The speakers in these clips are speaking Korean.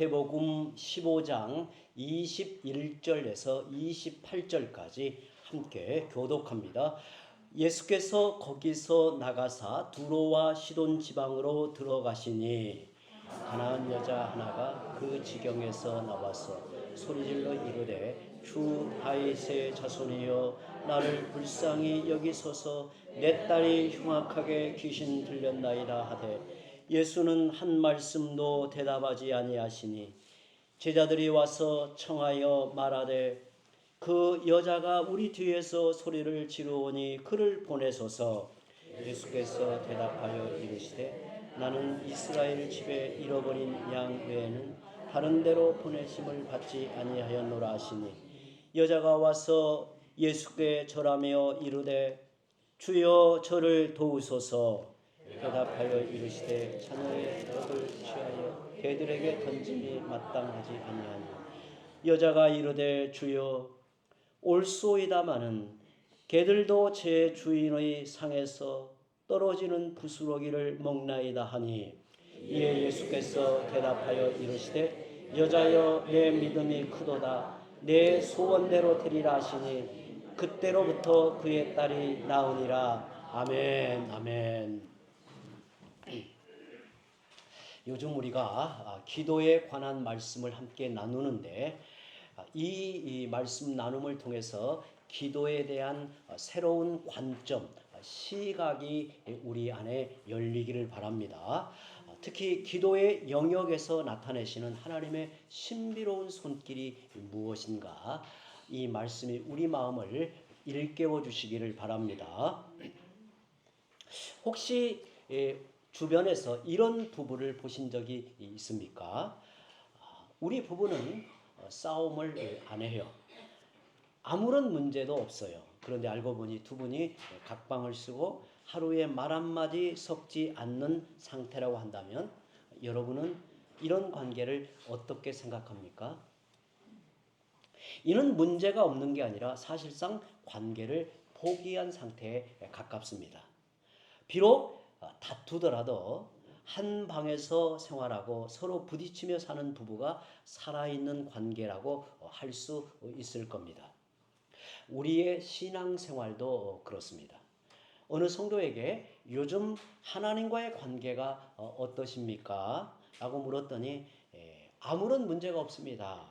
마태복음 15장 21절에서 28절까지 함께 교독합니다. 예수께서 거기서 나가사 두로와 시돈 지방으로 들어가시니 가나안 여자 하나가 그 지경에서 나와서 소리질러 이르되 주 다윗의 자손이여 나를 불쌍히 여기소서 내 딸이 흉악하게 귀신 들렸나이다 하되 예수는 한 말씀도 대답하지 아니하시니 제자들이 와서 청하여 말하되 그 여자가 우리 뒤에서 소리를 지르오니 그를 보내소서. 예수께서 대답하여 이르시되 나는 이스라엘 집에 잃어버린 양 외에는 다른 데로 보내심을 받지 아니하였노라 하시니 여자가 와서 예수께 절하며 이르되 주여 저를 도우소서. 대답하여 이르시되 자녀의 떡을 취하여 개들에게 던짐이 마땅하지 아니하니 여자가 이르되 주여 옳소이다마는 개들도 제 주인의 상에서 떨어지는 부스러기를 먹나이다 하니 이에 예수께서 대답하여 이르시되 여자여 내 믿음이 크도다 내 소원대로 되리라 하시니 그때로부터 그의 딸이 나으니라. 아멘. 아멘. 요즘 우리가 기도에 관한 말씀을 함께 나누는데 이 말씀 나눔을 통해서 기도에 대한 새로운 관점, 시각이 우리 안에 열리기를 바랍니다. 특히 기도의 영역에서 나타내시는 하나님의 신비로운 손길이 무엇인가, 이 말씀이 우리 마음을 일깨워 주시기를 바랍니다. 혹시 주변에서 이런 부부를 보신 적이 있습니까? 우리 부부는 싸움을 안 해요. 아무런 문제도 없어요. 그런데 알고 보니 두 분이 각방을 쓰고 하루에 말 한마디 섞지 않는 상태라고 한다면 여러분은 이런 관계를 어떻게 생각합니까? 이는 문제가 없는 게 아니라 사실상 관계를 포기한 상태에 가깝습니다. 비록 다투더라도 한 방에서 생활하고 서로 부딪히며 사는 부부가 살아있는 관계라고 할 수 있을 겁니다. 우리의 신앙생활도 그렇습니다. 어느 성도에게 요즘 하나님과의 관계가 어떠십니까? 라고 물었더니 아무런 문제가 없습니다.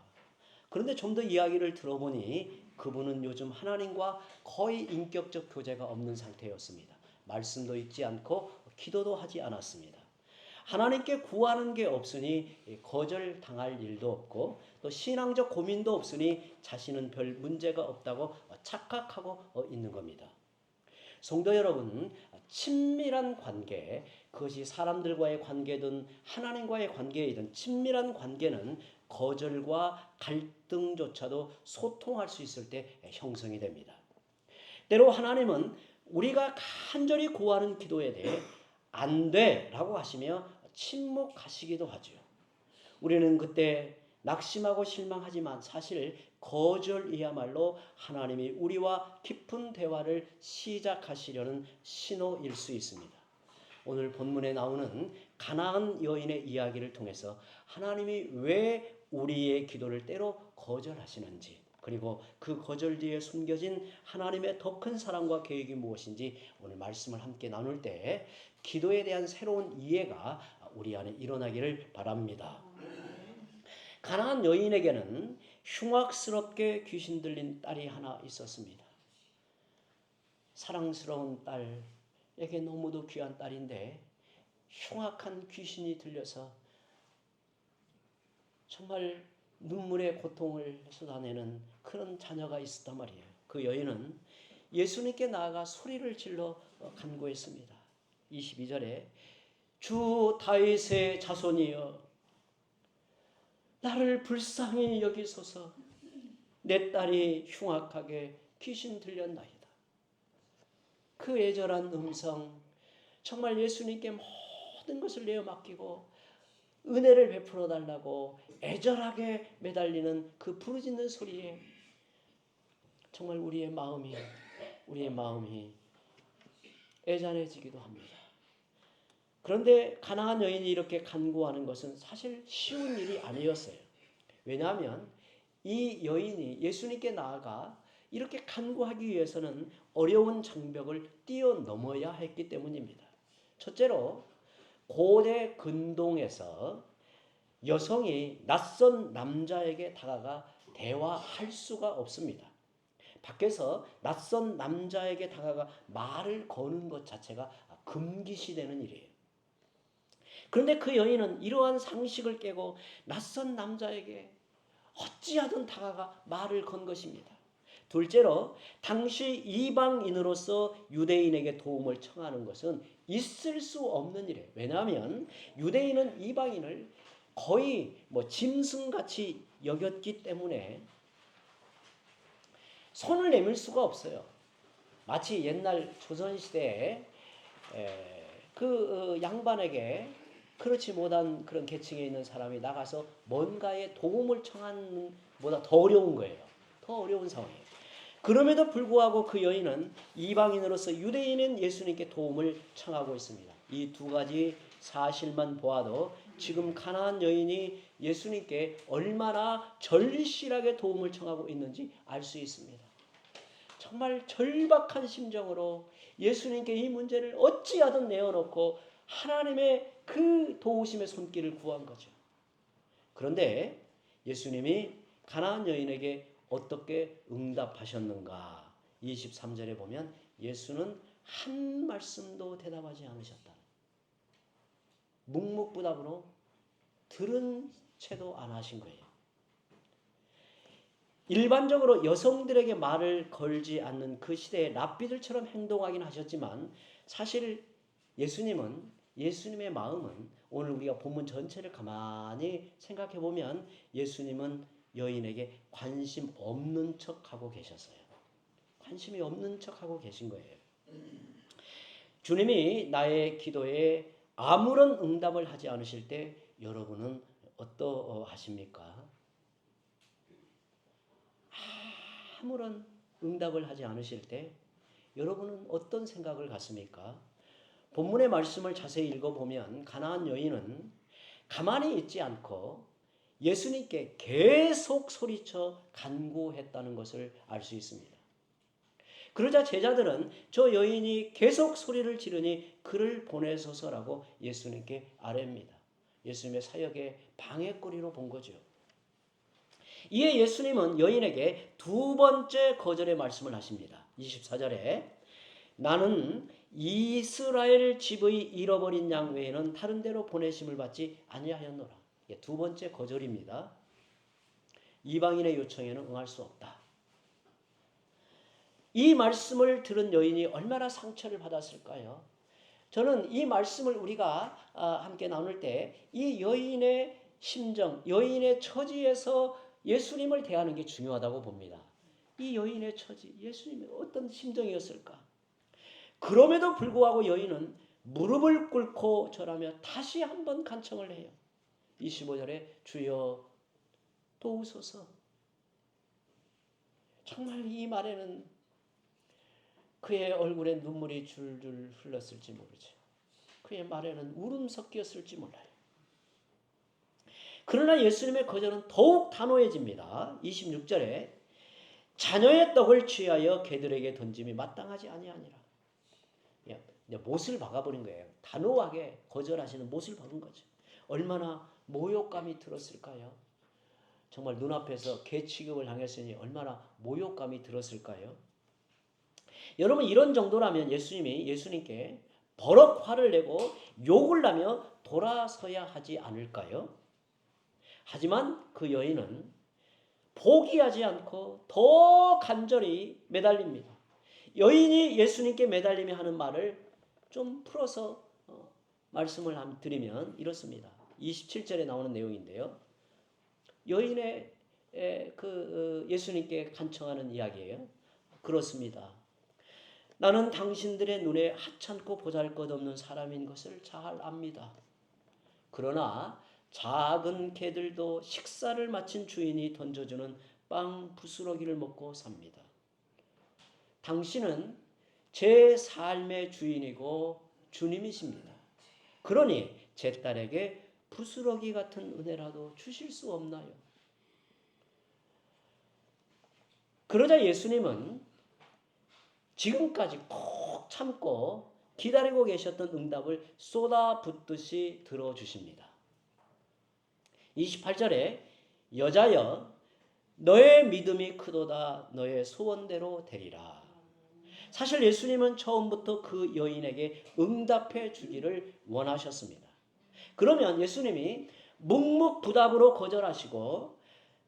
그런데 좀 더 이야기를 들어보니 그분은 요즘 하나님과 거의 인격적 교제가 없는 상태였습니다. 말씀도 읽지 않고 기도도 하지 않았습니다. 하나님께 구하는 게 없으니 거절당할 일도 없고 또 신앙적 고민도 없으니 자신은 별 문제가 없다고 착각하고 있는 겁니다. 성도 여러분, 친밀한 관계, 그것이 사람들과의 관계든 하나님과의 관계이든 친밀한 관계는 거절과 갈등조차도 소통할 수 있을 때 형성이 됩니다. 때로 하나님은 우리가 간절히 구하는 기도에 대해 안 돼라고 하시며 침묵하시기도 하죠. 우리는 그때 낙심하고 실망하지만 사실 거절이야말로 하나님이 우리와 깊은 대화를 시작하시려는 신호일 수 있습니다. 오늘 본문에 나오는 가나안 여인의 이야기를 통해서 하나님이 왜 우리의 기도를 때로 거절하시는지, 그리고 그 거절 뒤에 숨겨진 하나님의 더 큰 사랑과 계획이 무엇인지 오늘 말씀을 함께 나눌 때 기도에 대한 새로운 이해가 우리 안에 일어나기를 바랍니다. 가나안 여인에게는 흉악스럽게 귀신 들린 딸이 하나 있었습니다. 사랑스러운 딸에게 너무도 귀한 딸인데 흉악한 귀신이 들려서 정말 눈물의 고통을 쏟아내는 그런 자녀가 있었단 말이에요. 그 여인은 예수님께 나아가 소리를 질러 간구했습니다. 22절에 주 다윗의 자손이여 나를 불쌍히 여기소서 내 딸이 흉악하게 귀신 들렸나이다. 그 애절한 음성, 정말 예수님께 모든 것을 내어 맡기고 은혜를 베풀어 달라고 애절하게 매달리는 그 부르짖는 소리에 정말 우리의 마음이 애잔해지기도 합니다. 그런데 가나안 여인이 이렇게 간구하는 것은 사실 쉬운 일이 아니었어요. 왜냐하면 이 여인이 예수님께 나아가 이렇게 간구하기 위해서는 어려운 장벽을 뛰어넘어야 했기 때문입니다. 첫째로 고대 근동에서 여성이 낯선 남자에게 다가가 대화할 수가 없습니다. 밖에서 낯선 남자에게 다가가 말을 거는 것 자체가 금기시되는 일이에요. 그런데 그 여인은 이러한 상식을 깨고 낯선 남자에게 어찌하든 다가가 말을 건 것입니다. 둘째로 당시 이방인으로서 유대인에게 도움을 청하는 것은 있을 수 없는 일이에요. 왜냐하면 유대인은 이방인을 거의 짐승같이 여겼기 때문에 손을 내밀 수가 없어요. 마치 옛날 조선시대에 그 양반에게 그렇지 못한 그런 계층에 있는 사람이 나가서 뭔가에 도움을 청하는 보다 더 어려운 거예요. 더 어려운 상황이에요. 그럼에도 불구하고 그 여인은 이방인으로서 유대인인 예수님께 도움을 청하고 있습니다. 이 두 가지 사실만 보아도 지금 가나안 여인이 예수님께 얼마나 절실하게 도움을 청하고 있는지 알 수 있습니다. 정말 절박한 심정으로 예수님께 이 문제를 어찌하든 내어놓고 하나님의 그 도우심의 손길을 구한 거죠. 그런데 예수님이 가나안 여인에게 어떻게 응답하셨는가? 23절에 보면 예수는 한 말씀도 대답하지 않으셨다. 묵묵부답으로 들은 채도 안 하신 거예요. 일반적으로 여성들에게 말을 걸지 않는 그 시대에 랍비들처럼 행동하긴 하셨지만 사실 예수님의 마음은 오늘 우리가 본문 전체를 가만히 생각해 보면 예수님은 여인에게 관심 없는 척하고 계셨어요. 관심이 없는 척하고 계신 거예요. 주님이 나의 기도에 아무런 응답을 하지 않으실 때 여러분은 어떠하십니까? 아무런 응답을 하지 않으실 때 여러분은 어떤 생각을 갖습니까? 본문의 말씀을 자세히 읽어보면 가나안 여인은 가만히 있지 않고 예수님께 계속 소리쳐 간구했다는 것을 알 수 있습니다. 그러자 제자들은 저 여인이 계속 소리를 지르니 그를 보내소서라고 예수님께 아뢰입니다. 예수님의 사역의 방해거리로 본 거죠. 이에 예수님은 여인에게 두 번째 거절의 말씀을 하십니다. 24절에 나는 이스라엘 집의 잃어버린 양 외에는 다른 데로 보내심을 받지 아니하였노라. 두 번째 거절입니다. 이방인의 요청에는 응할 수 없다. 이 말씀을 들은 여인이 얼마나 상처를 받았을까요? 저는 이 말씀을 우리가 함께 나눌 때 이 여인의 심정, 여인의 처지에서 예수님을 대하는 게 중요하다고 봅니다. 이 여인의 처지, 예수님의 어떤 심정이었을까? 그럼에도 불구하고 여인은 무릎을 꿇고 절하며 다시 한번 간청을 해요. 25절에 주여 도우소서. 정말 이 말에는 그의 얼굴에 눈물이 줄줄 흘렀을지 모르죠. 그의 말에는 울음 섞였을지 몰라요. 그러나 예수님의 거절은 더욱 단호해집니다. 26절에 자녀의 떡을 취하여 개들에게 던짐이 마땅하지 아니하니라. 못을 박아버린 거예요. 단호하게 거절하시는 못을 박은 거죠. 얼마나 모욕감이 들었을까요? 정말 눈앞에서 개 취급을 당했으니 얼마나 모욕감이 들었을까요? 여러분 이런 정도라면 예수님께 버럭 화를 내고 욕을 하며 돌아서야 하지 않을까요? 하지만 그 여인은 포기하지 않고 더 간절히 매달립니다. 여인이 예수님께 매달리며 하는 말을 좀 풀어서 말씀을 드리면 이렇습니다. 27절에 나오는 내용인데요. 여인의 예수님께 간청하는 이야기예요. 그렇습니다. 나는 당신들의 눈에 하찮고 보잘것없는 사람인 것을 잘 압니다. 그러나 작은 개들도 식사를 마친 주인이 던져주는 빵 부스러기를 먹고 삽니다. 당신은 제 삶의 주인이고 주님이십니다. 그러니 제 딸에게 부스러기 같은 은혜라도 주실 수 없나요? 그러자 예수님은 지금까지 꼭 참고 기다리고 계셨던 응답을 쏟아붓듯이 들어주십니다. 28절에 여자여 너의 믿음이 크도다 너의 소원대로 되리라. 사실 예수님은 처음부터 그 여인에게 응답해 주기를 원하셨습니다. 그러면 예수님이 묵묵부답으로 거절하시고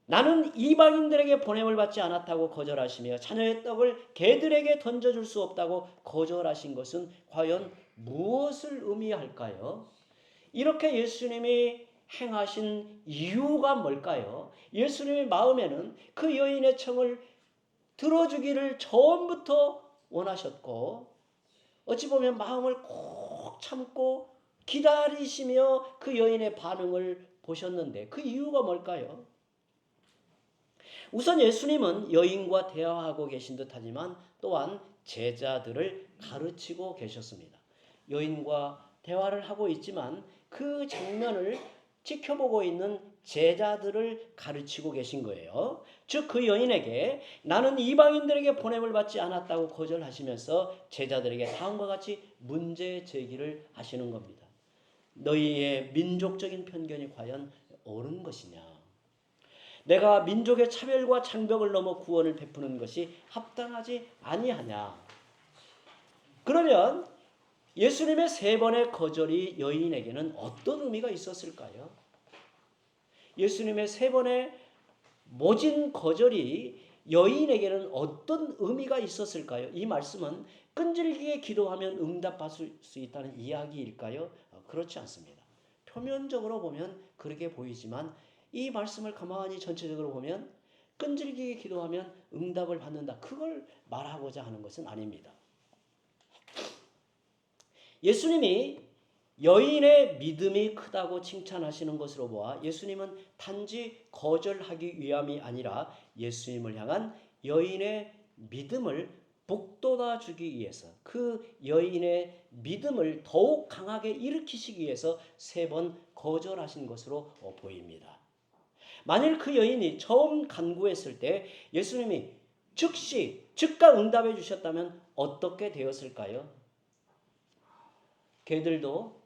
나는 이방인들에게 보냄을 받지 않았다고 거절하시며 자녀의 떡을 개들에게 던져줄 수 없다고 거절하신 것은 과연 무엇을 의미할까요? 이렇게 예수님이 행하신 이유가 뭘까요? 예수님의 마음에는 그 여인의 청을 들어주기를 처음부터 원하셨고 어찌 보면 마음을 꼭 참고 기다리시며 그 여인의 반응을 보셨는데 그 이유가 뭘까요? 우선 예수님은 여인과 대화하고 계신 듯하지만 또한 제자들을 가르치고 계셨습니다. 여인과 대화를 하고 있지만 그 장면을 지켜보고 있는 제자들을 가르치고 계신 거예요. 즉 그 여인에게 나는 이방인들에게 보냄을 받지 않았다고 거절하시면서 제자들에게 다음과 같이 문제 제기를 하시는 겁니다. 너희의 민족적인 편견이 과연 옳은 것이냐? 내가 민족의 차별과 장벽을 넘어 구원을 베푸는 것이 합당하지 아니하냐? 그러면 예수님의 3번의 거절이 여인에게는 어떤 의미가 있었을까요? 예수님의 3번의 모진 거절이 여인에게는 어떤 의미가 있었을까요? 이 말씀은 끈질기게 기도하면 응답받을 수 있다는 이야기일까요? 그렇지 않습니다. 표면적으로 보면 그렇게 보이지만 이 말씀을 가만히 전체적으로 보면 끈질기게 기도하면 응답을 받는다. 그걸 말하고자 하는 것은 아닙니다. 예수님이 여인의 믿음이 크다고 칭찬하시는 것으로 보아 예수님은 단지 거절하기 위함이 아니라 예수님을 향한 여인의 믿음을 북돋아 주기 위해서 그 여인의 믿음을 더욱 강하게 일으키시기 위해서 3번 거절하신 것으로 보입니다. 만일 그 여인이 처음 간구했을 때 예수님이 즉시 즉각 응답해 주셨다면 어떻게 되었을까요? 개들도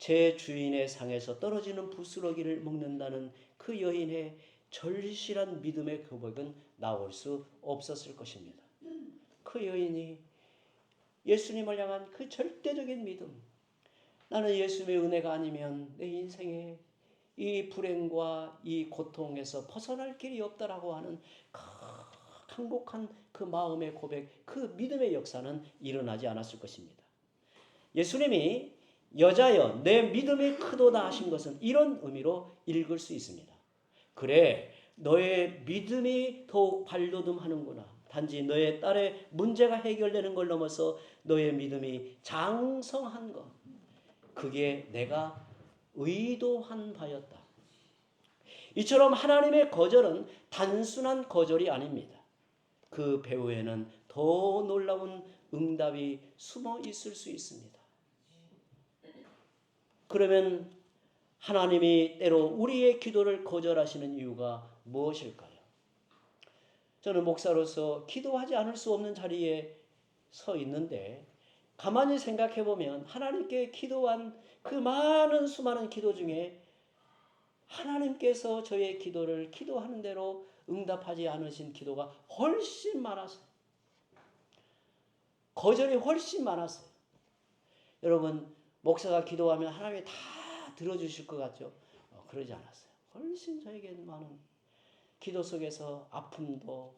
제 주인의 상에서 떨어지는 부스러기를 먹는다는 그 여인의 절실한 믿음의 고백은 나올 수 없었을 것입니다. 그 여인이 예수님을 향한 그 절대적인 믿음, 나는 예수님의 은혜가 아니면 내 인생에 이 불행과 이 고통에서 벗어날 길이 없다라고 하는 강곡한 그 마음의 고백, 그 믿음의 역사는 일어나지 않았을 것입니다. 예수님이 여자여 내 믿음이 크도다 하신 것은 이런 의미로 읽을 수 있습니다. 그래 너의 믿음이 더욱 발돋움하는구나. 단지 너의 딸의 문제가 해결되는 걸 넘어서 너의 믿음이 장성한 것, 그게 내가 의도한 바였다. 이처럼 하나님의 거절은 단순한 거절이 아닙니다. 그 배후에는 더 놀라운 응답이 숨어 있을 수 있습니다. 그러면 하나님이 때로 우리의 기도를 거절하시는 이유가 무엇일까요? 저는 목사로서 기도하지 않을 수 없는 자리에 서 있는데 가만히 생각해 보면 하나님께 기도한 그 많은 수많은 기도 중에 하나님께서 저의 기도를 기도하는 대로 응답하지 않으신 기도가 훨씬 많았어요. 거절이 훨씬 많았어요. 여러분 목사가 기도하면 하나님이 다 들어주실 것 같죠? 그러지 않았어요. 훨씬 저에게 많은 기도 속에서 아픔도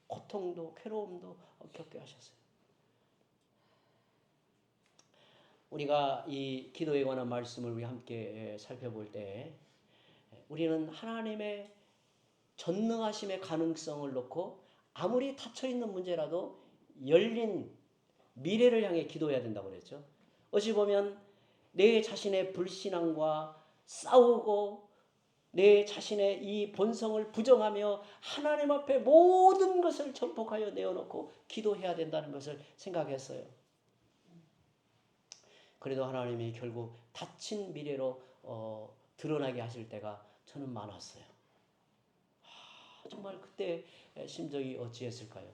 고통도 괴로움도 겪게 하셨어요. 우리가 이 기도에 관한 말씀을 우리 함께 살펴볼 때 우리는 하나님의 전능하심의 가능성을 놓고 아무리 닫혀있는 문제라도 열린 미래를 향해 기도해야 된다고 그랬죠. 어찌 보면 내 자신의 불신앙과 싸우고 내 자신의 이 본성을 부정하며 하나님 앞에 모든 것을 전폭하여 내어놓고 기도해야 된다는 것을 생각했어요. 그래도 하나님이 결국 닫힌 미래로 드러나게 하실 때가 저는 많았어요. 정말 그때 심정이 어찌했을까요?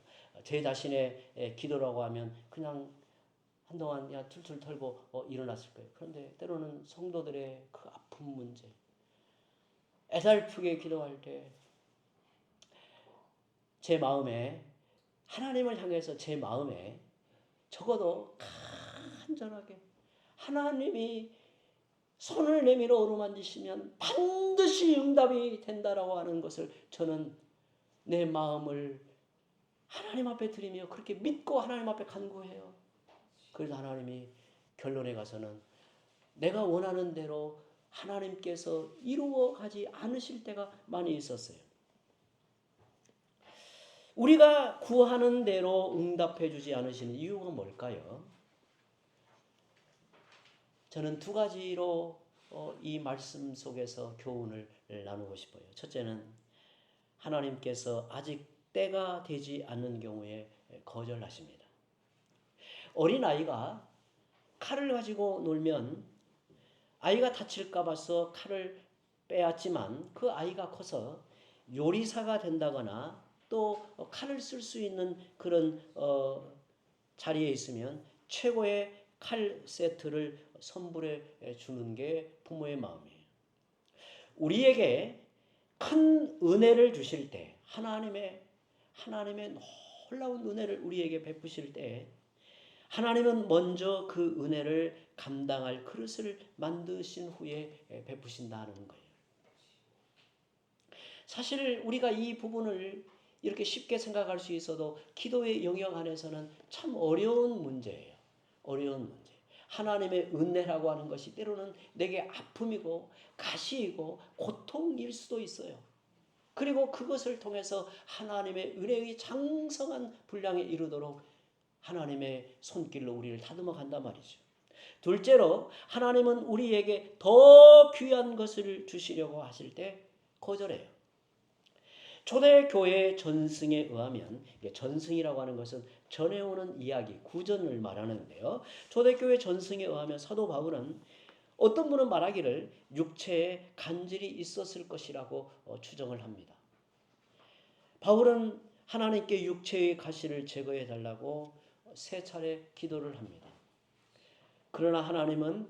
제 자신의 기도라고 하면 그냥 한동안 그냥 툴툴 털고 일어났을 거예요. 그런데 때로는 성도들의 그 아픈 문제, 애달프게 기도할 때 제 마음에, 하나님을 향해서 제 마음에 적어도 간절하게 하나님이 손을 내밀어 어루만지시면 반드시 응답이 된다라고 하는 것을 저는 내 마음을 하나님 앞에 드리며 그렇게 믿고 하나님 앞에 간구해요. 그래서 하나님이 결론에 가서는 내가 원하는 대로 하나님께서 이루어 가지 않으실 때가 많이 있었어요. 우리가 구하는 대로 응답해 주지 않으시는 이유가 뭘까요? 저는 두 가지로 이 말씀 속에서 교훈을 나누고 싶어요. 첫째는 하나님께서 아직 때가 되지 않는 경우에 거절하십니다. 어린아이가 칼을 가지고 놀면 아이가 다칠까 봐서 칼을 빼앗지만 그 아이가 커서 요리사가 된다거나 또 칼을 쓸 수 있는 그런 자리에 있으면 최고의 칼 세트를 선물해 주는 게 부모의 마음이에요. 우리에게 큰 은혜를 주실 때 하나님의 놀라운 은혜를 우리에게 베푸실 때 하나님은 먼저 그 은혜를 감당할 그릇을 만드신 후에 베푸신다는 거예요. 사실 우리가 이 부분을 이렇게 쉽게 생각할 수 있어도 기도의 영역 안에서는 참 어려운 문제예요. 어려운 문제. 하나님의 은혜라고 하는 것이 때로는 내게 아픔이고 가시이고 고통일 수도 있어요. 그리고 그것을 통해서 하나님의 은혜의 장성한 분량에 이르도록 하나님의 손길로 우리를 다듬어 간단 말이죠. 둘째로 하나님은 우리에게 더 귀한 것을 주시려고 하실 때 거절해요. 초대교회 전승에 의하면, 전승이라고 하는 것은 전해오는 이야기, 구전을 말하는데요. 초대교회 전승에 의하면 사도 바울은 어떤 분은 말하기를 육체에 간질이 있었을 것이라고 추정을 합니다. 바울은 하나님께 육체의 가시를 제거해 달라고 3차례 기도를 합니다. 그러나 하나님은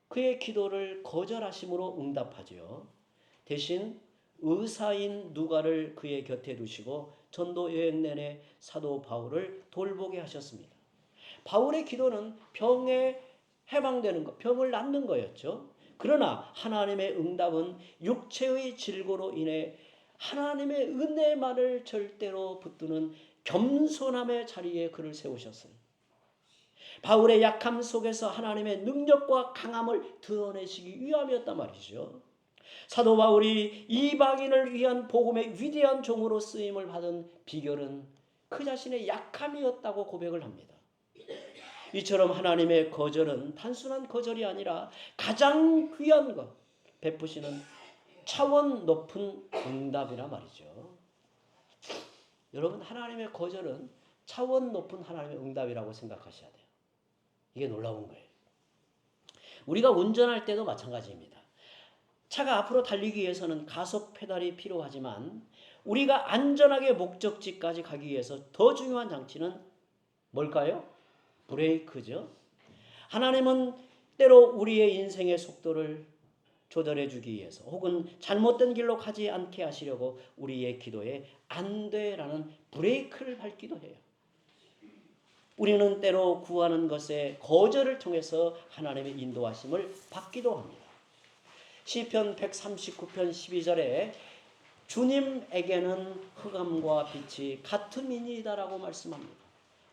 그의 기도를 거절하심으로 응답하죠. 대신 의사인 누가를 그의 곁에 두시고 전도 여행 내내 사도 바울을 돌보게 하셨습니다. 바울의 기도는 병에 해방되는 것, 병을 낫는 거였죠. 그러나 하나님의 응답은 육체의 질고로 인해 하나님의 은혜만을 절대로 붙드는 겸손함의 자리에 그를 세우셨어요. 바울의 약함 속에서 하나님의 능력과 강함을 드러내시기 위함이었단 말이죠. 사도 바울이 이방인을 위한 복음의 위대한 종으로 쓰임을 받은 비결은 그 자신의 약함이었다고 고백을 합니다. 이처럼 하나님의 거절은 단순한 거절이 아니라 가장 귀한 것 베푸시는 차원 높은 응답이라 말이죠. 여러분, 하나님의 거절은 차원 높은 하나님의 응답이라고 생각하셔야 돼요. 이게 놀라운 거예요. 우리가 운전할 때도 마찬가지입니다. 차가 앞으로 달리기 위해서는 가속 페달이 필요하지만 우리가 안전하게 목적지까지 가기 위해서 더 중요한 장치는 뭘까요? 브레이크죠. 하나님은 때로 우리의 인생의 속도를 조절해 주기 위해서 혹은 잘못된 길로 가지 않게 하시려고 우리의 기도에 안 돼라는 브레이크를 밟기도 해요. 우리는 때로 구하는 것에 거절을 통해서 하나님의 인도하심을 받기도 합니다. 시편 139편 12절에 주님에게는 흑암과 빛이 같음이니이다라고 말씀합니다.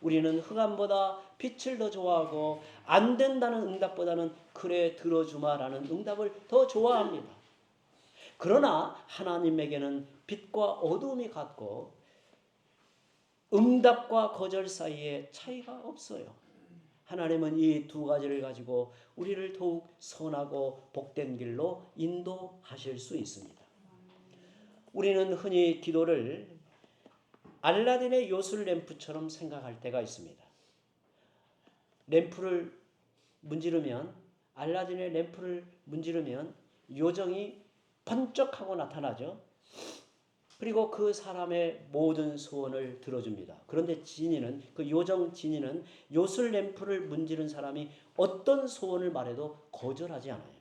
우리는 흑암보다 빛을 더 좋아하고 안 된다는 응답보다는 그래 들어주마라는 응답을 더 좋아합니다. 그러나 하나님에게는 빛과 어둠이 같고 응답과 거절 사이에 차이가 없어요. 하나님은 이 두 가지를 가지고 우리를 더욱 선하고 복된 길로 인도하실 수 있습니다. 우리는 흔히 기도를 알라딘의 요술 램프처럼 생각할 때가 있습니다. 램프를 문지르면, 알라딘의 램프를 문지르면 요정이 번쩍하고 나타나죠. 그리고 그 사람의 모든 소원을 들어줍니다. 그런데 지니는, 그 요정 지니는 요술 램프를 문지른 사람이 어떤 소원을 말해도 거절하지 않아요.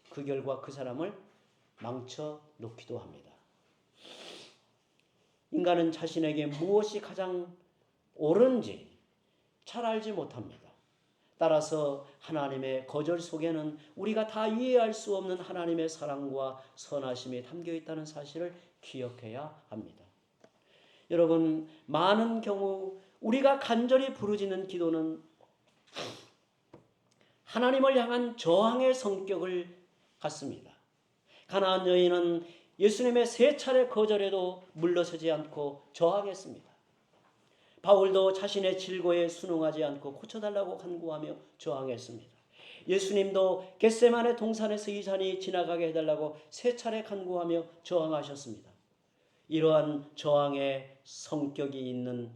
그 결과 그 사람을 망쳐 놓기도 합니다. 인간은 자신에게 무엇이 가장 옳은지 잘 알지 못합니다. 따라서 하나님의 거절 속에는 우리가 다 이해할 수 없는 하나님의 사랑과 선하심이 담겨 있다는 사실을 기억해야 합니다. 여러분, 많은 경우 우리가 간절히 부르짖는 기도는 하나님을 향한 저항의 성격을 갖습니다. 가나안 여인은 예수님의 3차례 거절에도 물러서지 않고 저항했습니다. 바울도 자신의 질고에 순응하지 않고 고쳐달라고 간구하며 저항했습니다. 예수님도 겟세마네 동산에서 이 잔이 지나가게 해달라고 3차례 간구하며 저항하셨습니다. 이러한 저항의 성격이 있는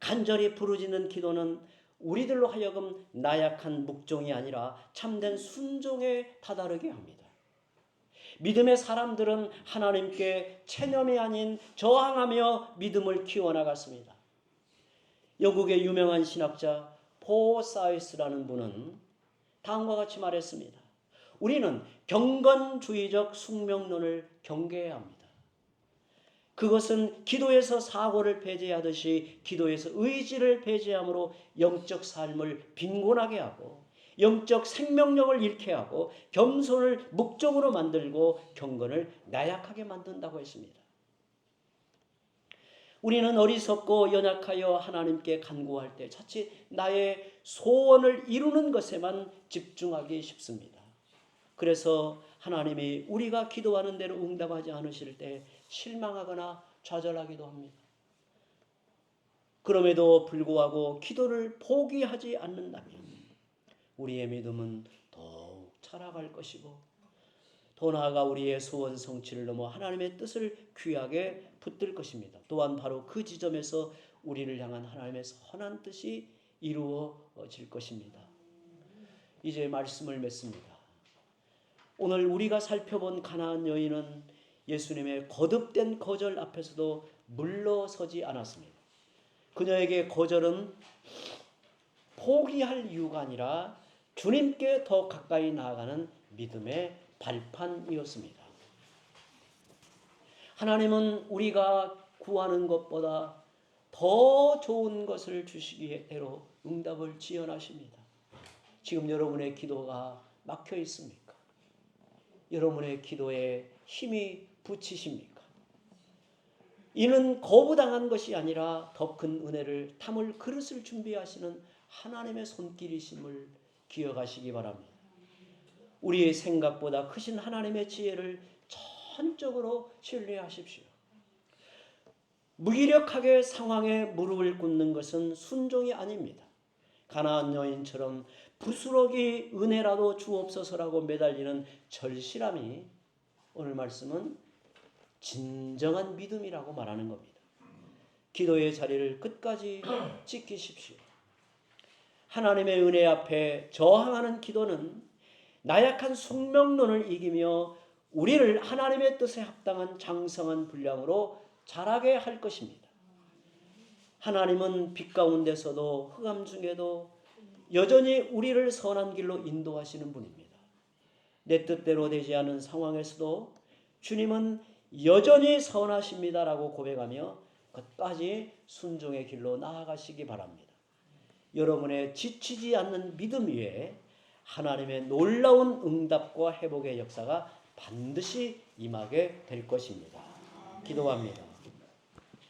간절히 부르짖는 기도는 우리들로 하여금 나약한 묵종이 아니라 참된 순종에 다다르게 합니다. 믿음의 사람들은 하나님께 체념이 아닌 저항하며 믿음을 키워나갔습니다. 영국의 유명한 신학자 포사이스라는 분은 다음과 같이 말했습니다. 우리는 경건주의적 숙명론을 경계해야 합니다. 그것은 기도에서 사고를 배제하듯이 기도에서 의지를 배제함으로 영적 삶을 빈곤하게 하고 영적 생명력을 잃게 하고 겸손을 묵종으로 만들고 경건을 나약하게 만든다고 했습니다. 우리는 어리석고 연약하여 하나님께 간구할 때 자칫 나의 소원을 이루는 것에만 집중하기 쉽습니다. 그래서 하나님이 우리가 기도하는 대로 응답하지 않으실 때 실망하거나 좌절하기도 합니다. 그럼에도 불구하고 기도를 포기하지 않는다면 우리의 믿음은 더욱 자라갈 것이고 더 나아가 우리의 소원 성취를 넘어 하나님의 뜻을 귀하게 붙들 것입니다. 또한 바로 그 지점에서 우리를 향한 하나님의 선한 뜻이 이루어질 것입니다. 이제 말씀을 맺습니다. 오늘 우리가 살펴본 가나안 여인은 예수님의 거듭된 거절 앞에서도 물러서지 않았습니다. 그녀에게 거절은 포기할 이유가 아니라 주님께 더 가까이 나아가는 믿음의 발판이었습니다. 하나님은 우리가 구하는 것보다 더 좋은 것을 주시기로 응답을 지원하십니다. 지금 여러분의 기도가 막혀 있습니까? 여러분의 기도에 힘이 부치십니까? 이는 거부당한 것이 아니라 더 큰 은혜를 담을 그릇을 준비하시는 하나님의 손길이심을 기억하시기 바랍니다. 우리의 생각보다 크신 하나님의 지혜를 전적으로 신뢰하십시오. 무기력하게 상황에 무릎을 꿇는 것은 순종이 아닙니다. 가나안 여인처럼 부스러기 은혜라도 주옵소서라고 매달리는 절실함이 오늘 말씀은 진정한 믿음이라고 말하는 겁니다. 기도의 자리를 끝까지 지키십시오. 하나님의 은혜 앞에 저항하는 기도는 나약한 숙명론을 이기며 우리를 하나님의 뜻에 합당한 장성한 분량으로 자라게 할 것입니다. 하나님은 빛 가운데서도 흑암 중에도 여전히 우리를 선한 길로 인도하시는 분입니다. 내 뜻대로 되지 않은 상황에서도 주님은 여전히 선하십니다라고 고백하며 끝까지 순종의 길로 나아가시기 바랍니다. 여러분의 지치지 않는 믿음 위에 하나님의 놀라운 응답과 회복의 역사가 반드시 임하게 될 것입니다. 기도합니다.